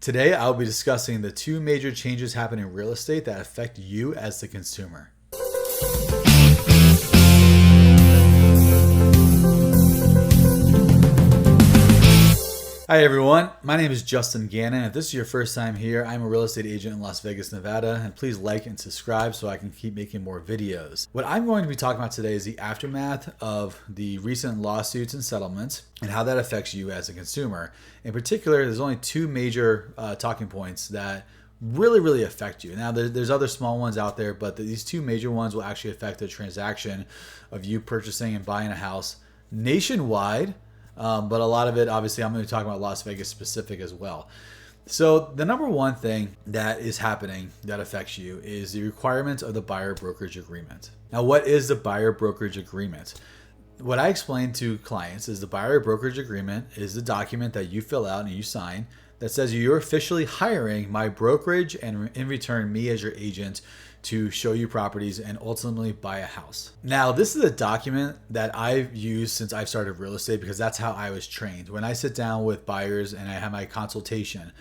Today, I'll be discussing the two major changes happening in real estate that affect you as the consumer. Hi everyone, my name is Justin Gannon. If this is your first time here, I'm a real estate agent in Las Vegas, Nevada, and please like and subscribe so I can keep making more videos. What I'm going to be talking about today is the aftermath of the recent lawsuits and settlements and how that affects you as a consumer. In particular, there's only two major talking points that really affect you. Now, there's other small ones out there, but these two major ones will actually affect the transaction of you purchasing and buying a house nationwide. But a lot of it, obviously, I'm going to be talking about Las Vegas specific as well. So the number one thing that is happening that affects you is the requirements of the buyer brokerage agreement. Now, what is the buyer brokerage agreement? What I explain to clients is the buyer brokerage agreement is the document that you fill out and you sign that says you're officially hiring my brokerage and in return me as your agent to show you properties and ultimately buy a house. Now, this is a document that I've used since I've started real estate because that's how I was trained. When I sit down with buyers and I have my consultation,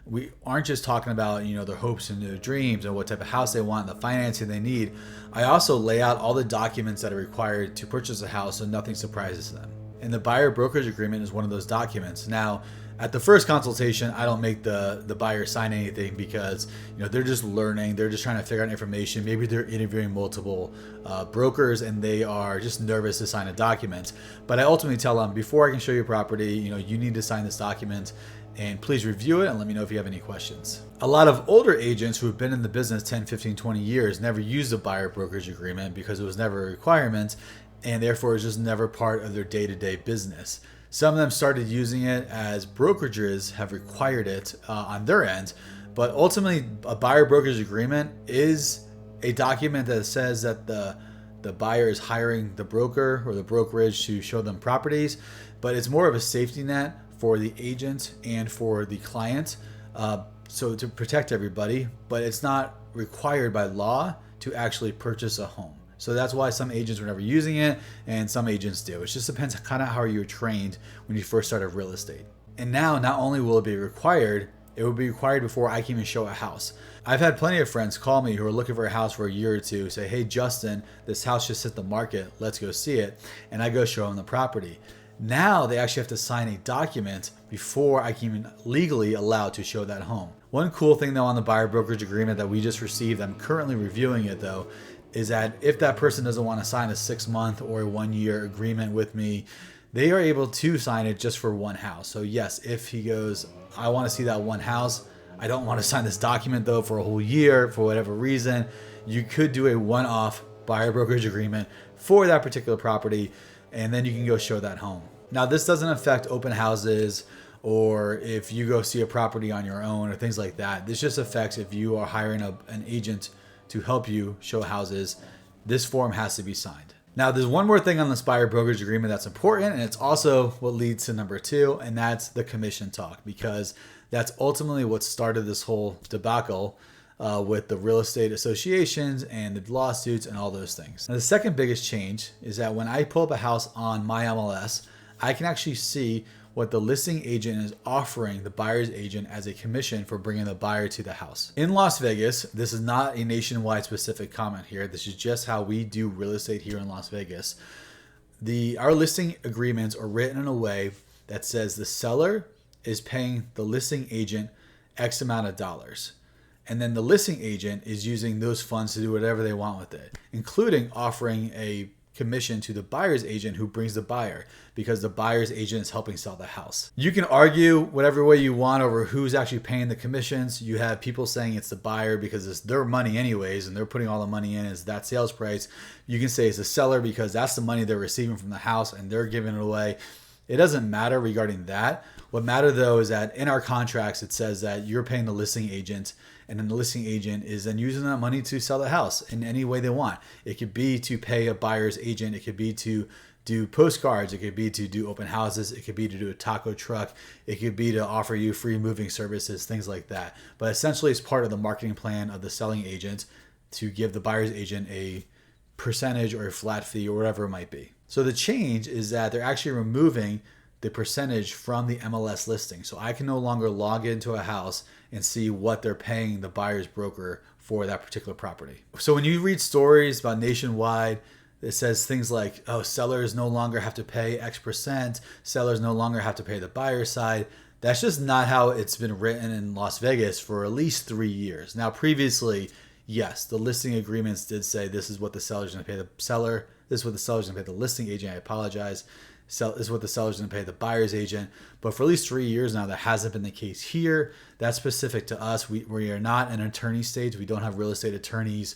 we aren't just talking about, their hopes and their dreams and what type of house they want and the financing they need. I also lay out all the documents that are required to purchase a house so nothing surprises them. And the buyer brokerage agreement is one of those documents. Now, at the first consultation, I don't make the buyer sign anything because they're just learning. They're just trying to figure out information. Maybe they're interviewing multiple brokers and they are just nervous to sign a document. But I ultimately tell them, before I can show you a property, you need to sign this document and please review it and let me know if you have any questions. A lot of older agents who have been in the business 10, 15, 20 years never used a buyer brokerage agreement because it was never a requirement and therefore it's just never part of their day-to-day business. Some of them started using it as brokerages have required it on their end, but ultimately a buyer brokerage agreement is a document that says that the buyer is hiring the broker or the brokerage to show them properties, but it's more of a safety net for the agent and for the client, so to protect everybody, but it's not required by law to actually purchase a home. So that's why some agents were never using it and some agents do. It just depends kind of how you were trained when you first started real estate. And now not only will it be required, it will be required before I can even show a house. I've had plenty of friends call me who are looking for a house for a year or two, say, hey, Justin, this house just hit the market. Let's go see it. And I go show them the property. Now they actually have to sign a document before I can even legally allow to show that home. One cool thing though on the buyer brokerage agreement that we just received, I'm currently reviewing it though, is that if that person doesn't want to sign a 6-month or a 1-year agreement with me, they are able to sign it just for one house. So yes, if he goes, I want to see that one house, I don't want to sign this document though for a whole year for whatever reason, you could do a one-off buyer brokerage agreement for that particular property and then you can go show that home. Now this doesn't affect open houses or if you go see a property on your own or things like that. This just affects if you are hiring an agent to help you show houses. This form has to be signed. Now, there's one more thing on this buyer brokerage agreement that's important, and it's also what leads to number 2, and that's the commission talk, because that's ultimately what started this whole debacle with the real estate associations and the lawsuits and all those things. Now, the second biggest change is that when I pull up a house on my MLS, I can actually see what the listing agent is offering the buyer's agent as a commission for bringing the buyer to the house. In Las Vegas, this is not a nationwide specific comment here. This is just how we do real estate here in Las Vegas. Our listing agreements are written in a way that says the seller is paying the listing agent X amount of dollars. And then the listing agent is using those funds to do whatever they want with it, including offering a commission to the buyer's agent who brings the buyer because the buyer's agent is helping sell the house. You can argue whatever way you want over who's actually paying the commissions. You have people saying it's the buyer because it's their money anyways and they're putting all the money in as that sales price. You can say it's the seller because that's the money they're receiving from the house and they're giving it away. It doesn't matter regarding that. What matters though is that in our contracts it says that you're paying the listing agent and then the listing agent is then using that money to sell the house in any way they want. It could be to pay a buyer's agent. It could be to do postcards. It could be to do open houses. It could be to do a taco truck. It could be to offer you free moving services, things like that. But essentially it's part of the marketing plan of the selling agent to give the buyer's agent a percentage or a flat fee or whatever it might be. So the change is that they're actually removing the percentage from the MLS listing. So I can no longer log into a house and see what they're paying the buyer's broker for that particular property. So when you read stories about nationwide, it says things like, oh, sellers no longer have to pay X percent, sellers no longer have to pay the buyer side. That's just not how it's been written in Las Vegas for at least 3 years. Now, previously, yes, the listing agreements did say this is what the seller's going to pay the seller, this is what the seller's going to pay the listing agent. I apologize. This is what the seller's going to pay the buyer's agent. But for at least 3 years now, that hasn't been the case here. That's specific to us. We are not an attorney stage. We don't have real estate attorneys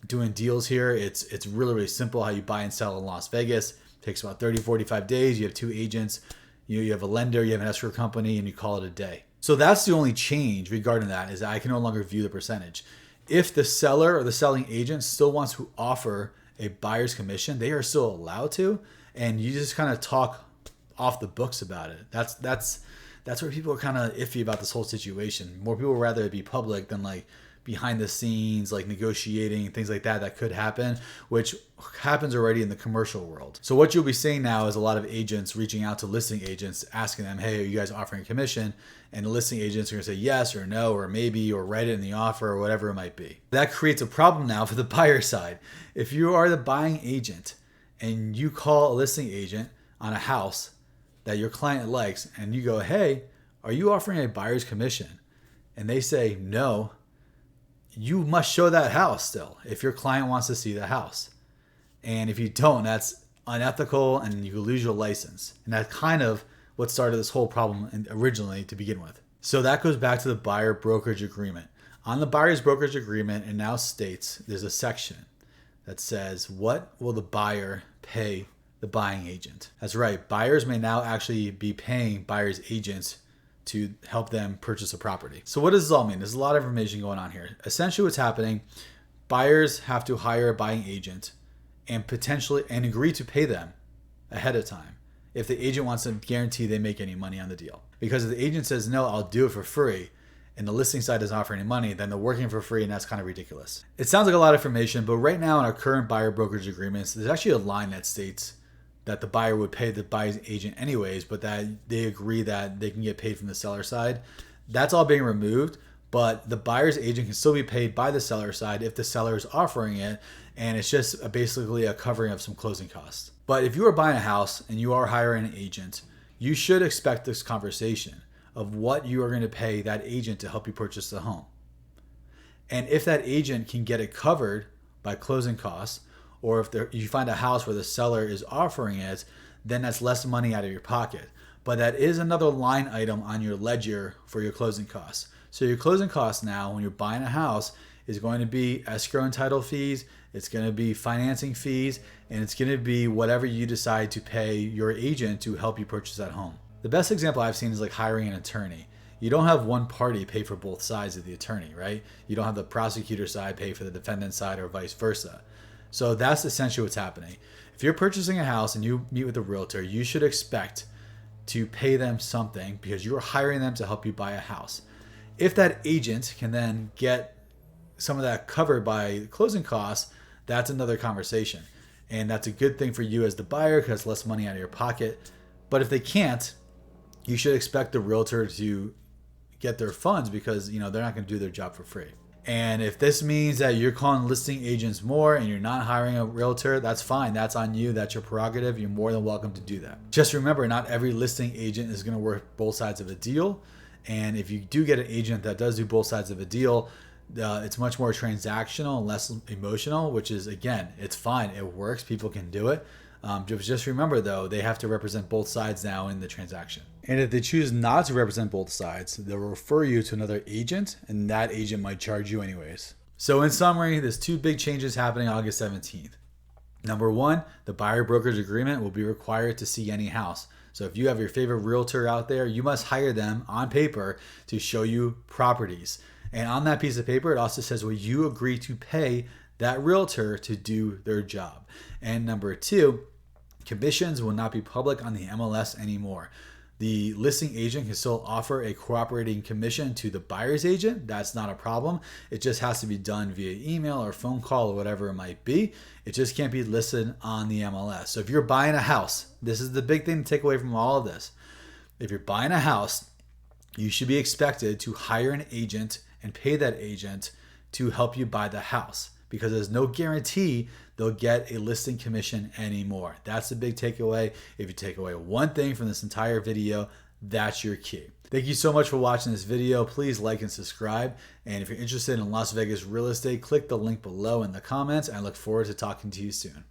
doing deals here. It's really, really simple how you buy and sell in Las Vegas. It takes about 30, 45 days. You have 2 agents. You have a lender, you have an escrow company, and you call it a day. So that's the only change regarding that, is that I can no longer view the percentage. If the seller or the selling agent still wants to offer a buyer's commission, they are still allowed to, and you just kind of talk off the books about it. That's where people are kind of iffy about this whole situation. More people would rather it be public than like behind the scenes, like negotiating, things like that could happen, which happens already in the commercial world. So what you'll be seeing now is a lot of agents reaching out to listing agents, asking them, hey, are you guys offering a commission? And the listing agents are going to say yes or no or maybe, or write it in the offer or whatever it might be. That creates a problem now for the buyer side. If you are the buying agent and you call a listing agent on a house that your client likes and you go, hey, are you offering a buyer's commission? And they say no, you must show that house still if your client wants to see the house. And if you don't, that's unethical and you lose your license. And that's kind of what started this whole problem originally to begin with. So that goes back to the buyer brokerage agreement. On the buyer's brokerage agreement, it now states there's a section that says, what will the buyer pay the buying agent? That's right. Buyers may now actually be paying buyer's agents to help them purchase a property. So what does this all mean? There's a lot of information going on here. Essentially what's happening, buyers have to hire a buying agent and agree to pay them ahead of time if the agent wants to guarantee they make any money on the deal. Because if the agent says, no, I'll do it for free, and the listing side doesn't offer any money, then they're working for free, and that's kind of ridiculous. It sounds like a lot of information, but right now in our current buyer brokerage agreements, there's actually a line that states that the buyer would pay the buyer's agent anyways, but that they agree that they can get paid from the seller side. That's all being removed, but the buyer's agent can still be paid by the seller side if the seller is offering it, and it's just basically a covering of some closing costs. But if you are buying a house and you are hiring an agent, you should expect this conversation of what you are going to pay that agent to help you purchase the home. And if that agent can get it covered by closing costs, or if you find a house where the seller is offering it, then that's less money out of your pocket. But that is another line item on your ledger for your closing costs. So your closing costs now, when you're buying a house, is going to be escrow and title fees, it's going to be financing fees, and it's going to be whatever you decide to pay your agent to help you purchase that home. The best example I've seen is like hiring an attorney. You don't have one party pay for both sides of the attorney, right? You don't have the prosecutor side pay for the defendant side or vice versa. So that's essentially what's happening. If you're purchasing a house and you meet with a realtor, you should expect to pay them something because you're hiring them to help you buy a house. If that agent can then get some of that covered by closing costs, that's another conversation. And that's a good thing for you as the buyer because less money out of your pocket. But if they can't, you should expect the realtor to get their funds because they're not going to do their job for free. And if this means that you're calling listing agents more and you're not hiring a realtor, that's fine. That's on you. That's your prerogative. You're more than welcome to do that. Just remember, not every listing agent is going to work both sides of a deal. And if you do get an agent that does do both sides of a deal, it's much more transactional and less emotional, which is, again, it's fine. It works. People can do it. Just remember, though, they have to represent both sides now in the transaction. And if they choose not to represent both sides, they'll refer you to another agent, and that agent might charge you anyways. So in summary, there's 2 big changes happening August 17th. Number 1, the buyer brokerage agreement will be required to see any house. So if you have your favorite realtor out there, you must hire them on paper to show you properties. And on that piece of paper, it also says, will you agree to pay that realtor to do their job? And number 2, commissions will not be public on the MLS anymore. The listing agent can still offer a cooperating commission to the buyer's agent. That's not a problem. It just has to be done via email or phone call or whatever it might be. It just can't be listed on the MLS. So if you're buying a house, this is the big thing to take away from all of this. If you're buying a house, you should be expected to hire an agent and pay that agent to help you buy the house, because there's no guarantee they'll get a listing commission anymore. That's the big takeaway. If you take away one thing from this entire video, that's your key. Thank you so much for watching this video. Please like and subscribe. And if you're interested in Las Vegas real estate, click the link below in the comments. I look forward to talking to you soon.